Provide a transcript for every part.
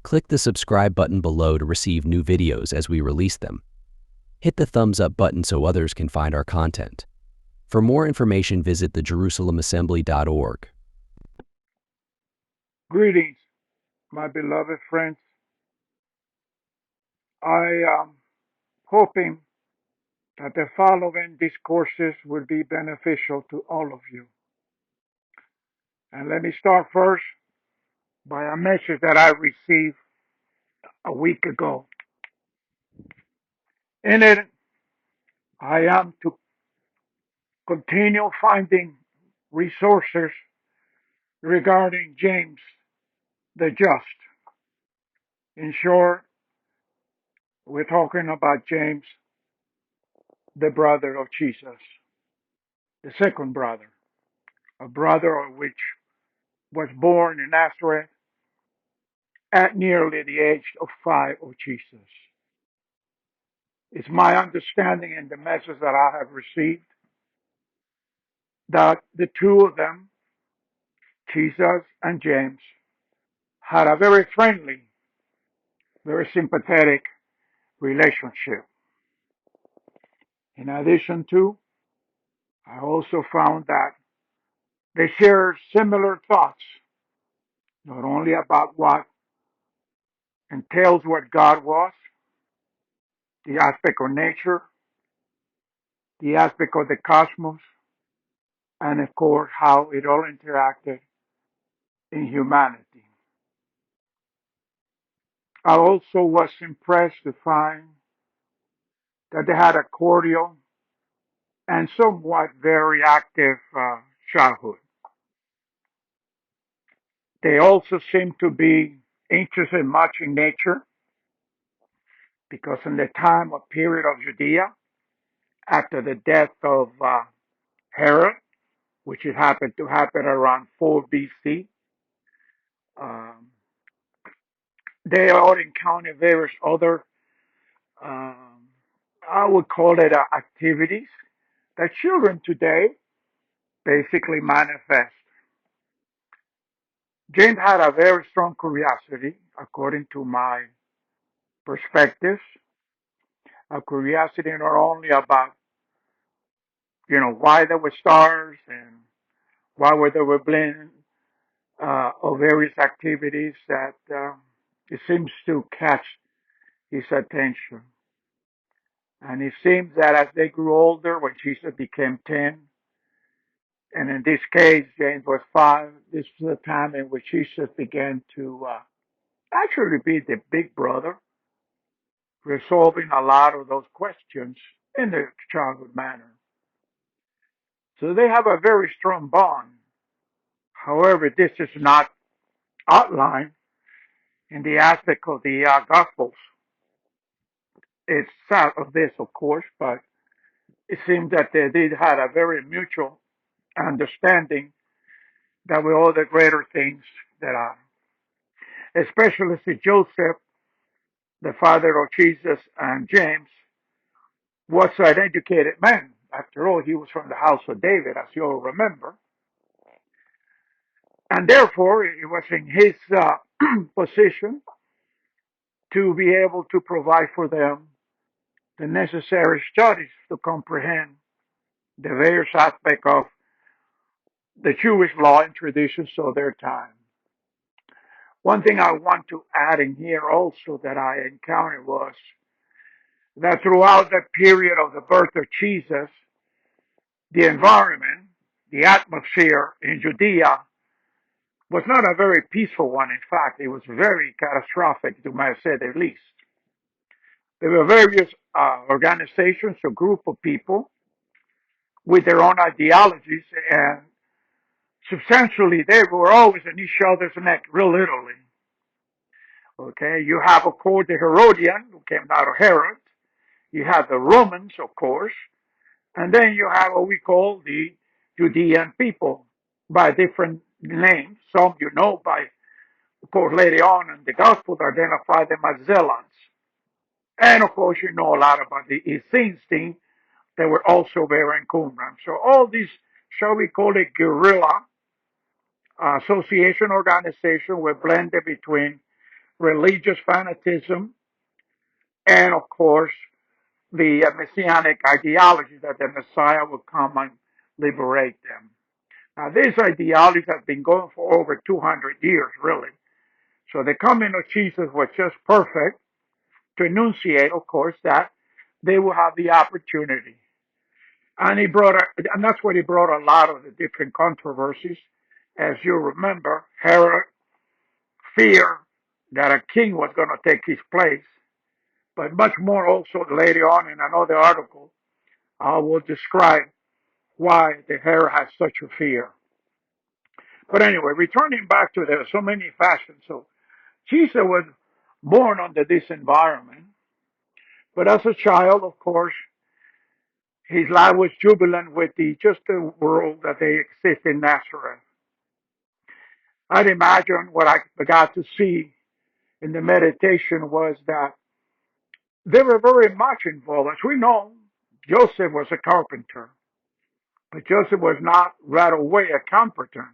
Click the subscribe button below to receive new videos as we release them. Hit the thumbs up button so others can find our content. For more information, visit thejerusalemassembly.org. Greetings, my beloved friends. I am hoping that the following discourses will be beneficial to all of you. And let me start first by a message that I received a week ago. In it, I am to continue finding resources regarding James the Just. In short, we're talking about James, the brother of Jesus, the second brother, a brother of which was born in Nazareth at nearly the age of 5 of Jesus. It's my understanding in the message that I have received that the two of them, Jesus and James, had a very friendly, very sympathetic relationship. In addition to, I also found that they shared similar thoughts, not only about what entails what God was, the aspect of nature, the aspect of the cosmos, and of course how it all interacted in humanity. I also was impressed to find that they had a cordial and somewhat very active childhood. They also seemed to be interested much in nature because in the time or period of Judea, after the death of Herod, which it happened to happen around 4 BC, um, they all encountered various other, um, I would call it activities that children today basically manifest. James had a very strong curiosity, according to my perspectives, a curiosity not only about, why there were stars and why were there were blend of various activities that it seems to catch his attention. And it seems that as they grew older, when Jesus became 10, and in this case, James was 5, this was the time in which Jesus began to actually be the big brother, resolving a lot of those questions in the childhood manner. So they have a very strong bond. However, this is not outlined in the aspect of the Gospels. It's sad of this, of course, but it seems that they did have a very mutual understanding that with all the greater things that are, especially see Joseph, the father of Jesus, and James, was an educated man. After all, he was from the house of David, as you all remember. And therefore, it was in his position to be able to provide for them the necessary studies to comprehend the various aspects of the Jewish law and traditions of their time. One thing I want to add in here also that I encountered was that throughout the period of the birth of Jesus, the environment, the atmosphere in Judea was not a very peaceful one. In fact, it was very catastrophic, to say the least. There were various organizations or group of people with their own ideologies, and substantially they were always in each other's neck, real literally. Okay, you have, of course, the Herodian, who came out of Herod. You have the Romans, of course, and then you have what we call the Judean people by different names. Some you know by, of course, later on in the Gospel identify them as Zealots. And of course, you know a lot about the Essenes team. They were also very encumbrance. So all these, shall we call it guerrilla association organization were blended between religious fanaticism, and of course the messianic ideology that the Messiah would come and liberate them. Now, these ideologies have been going for over 200 years, really. So the coming of Jesus was just perfect to enunciate, of course, that they will have the opportunity. And and that's what he brought a lot of the different controversies. As you remember, Herod feared that a king was going to take his place, but much more also later on in another article, I will describe why the Herod has such a fear. But anyway, returning back to there are so many fashions. So Jesus was born under this environment, but as a child, of course, his life was jubilant with the just the world that they exist in Nazareth. I'd imagine what I got to see in the meditation was that they were very much involved. As we know, Joseph was a carpenter, but Joseph was not right away a carpenter.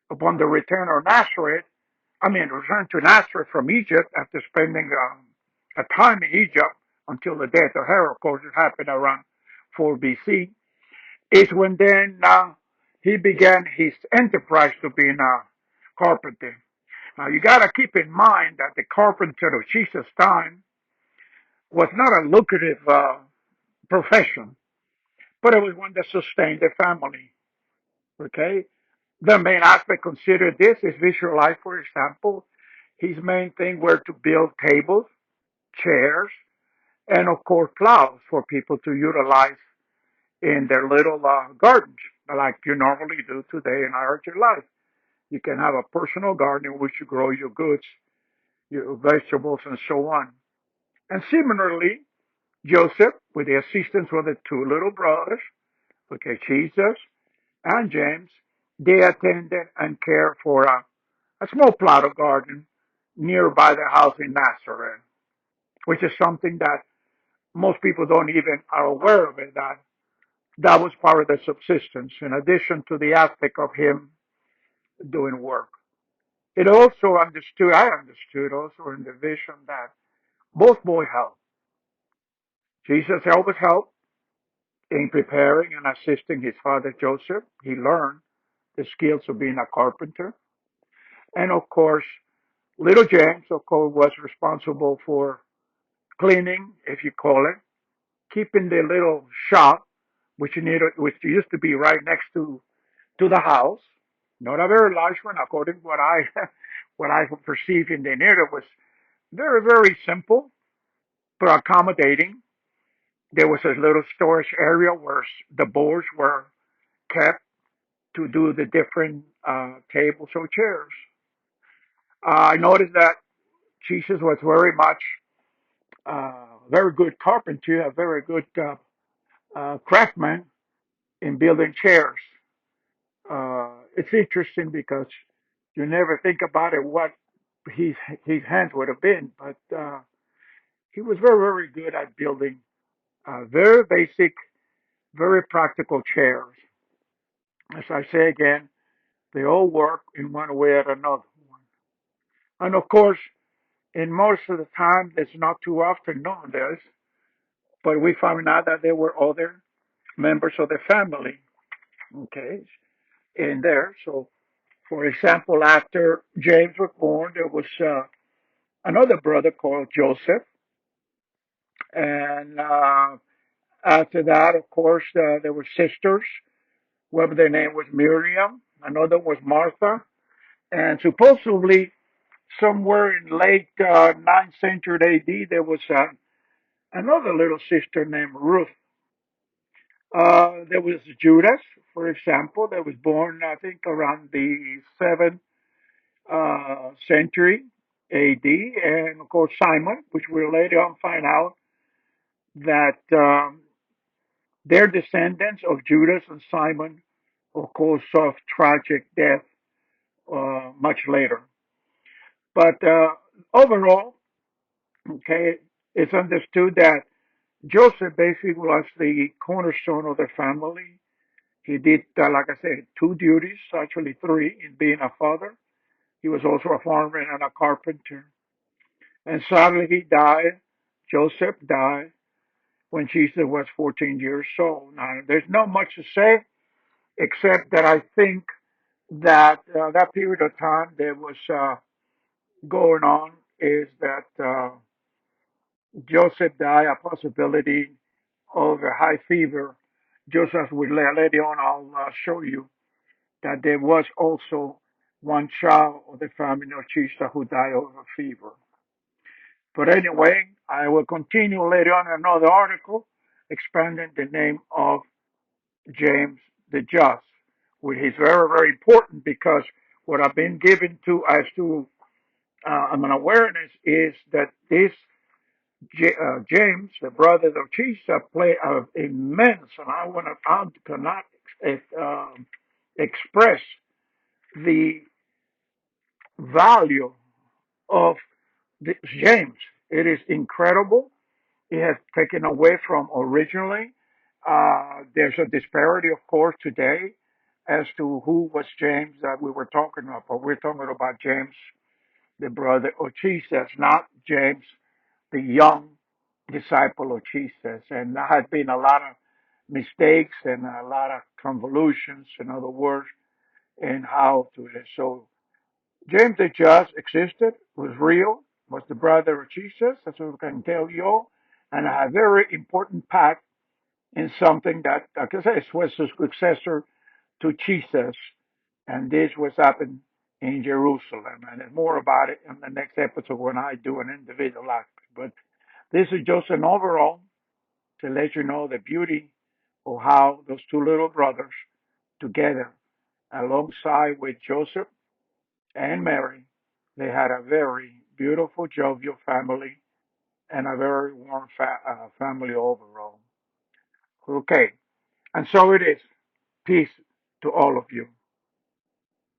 Upon the return to Nazareth from Egypt after spending a time in Egypt until the death of Herod, of course, it happened around 4 BC, is when then he began his enterprise to being a carpenter. Now you got to keep in mind that the carpenter of Jesus' time was not a lucrative profession, but it was one that sustained the family. Okay, the main aspect considered this is visualize, for example, his main thing were to build tables, chairs, and of course plows for people to utilize in their little gardens, like you normally do today in our life. You can have a personal garden in which you grow your goods, your vegetables, and so on. And similarly, Joseph, with the assistance of the two little brothers, okay, Jesus and James, they attended and cared for a small plot of garden nearby their house in Nazareth, which is something that most people don't even are aware of it, that that was part of the subsistence in addition to the aspect of him doing work. I understood also in the vision that both boys helped. Jesus always helped in preparing and assisting his father Joseph. He learned the skills of being a carpenter. And of course, little James, of course, was responsible for cleaning, if you call it, keeping the little shop, which used to be right next to the house. Not a very large one, according to what I what I perceived in the narrative was very, very simple but accommodating. There was a little storage area where the boards were kept to do the different tables or chairs. I noticed that Jesus was very much very good carpenter, a very good craftsman in building chairs. It's interesting because you never think about it what his his hands would have been, but he was very very good at building very basic, very practical chairs. As I say again, they all work in one way or another. And of course, in most of the time, it's not too often known this, but we found out that there were other members of the family, okay, in there. So, for example, after James was born, there was another brother called Joseph, and after that, of course, there were sisters. One of their name was Miriam, another was Martha, and supposedly somewhere in late 9th century AD, there was another little sister named Ruth. There was Judas, for example, that was born, I think, around the 7th century AD, and of course Simon, which we'll later on find out that they're descendants of Judas and Simon, of course, of tragic death much later. But overall, okay, it's understood that Joseph basically was the cornerstone of the family. He did, like I said, two duties, actually three, in being a father. He was also a farmer and a carpenter. And sadly, he died. Joseph died when Jesus was 14 years old. Now, there's not much to say except that I think that that period of time that was going on is that Joseph died, a possibility of a high fever. Just as we later on, I'll show you that there was also one child of the family of Jesus who died of a fever. But anyway, I will continue later on in another article expanding the name of James the Just, which is very, very important because what I've been given to as to an awareness is that this James, the brother of Jesus, played an immense, and I cannot express the value of James. It is incredible. It has taken away from originally. There's a disparity, of course, today as to who was James that we were talking about. But we're talking about James, the brother of Jesus, not James, the young disciple of Jesus. And there has been a lot of mistakes and a lot of convolutions, in other words, in how to do it. So James the Just existed, was real, was the brother of Jesus, that's what we can tell you all, and had a very important part in something that, like I said, was the successor to Jesus, and this was happened in Jerusalem. And there's more about it in the next episode when I do an individual aspect. But this is just an overall to let you know the beauty of how those two little brothers together, alongside with Joseph and Mary, they had a very beautiful, jovial family and a very warm family overall. Okay, and so it is. Peace to all of you.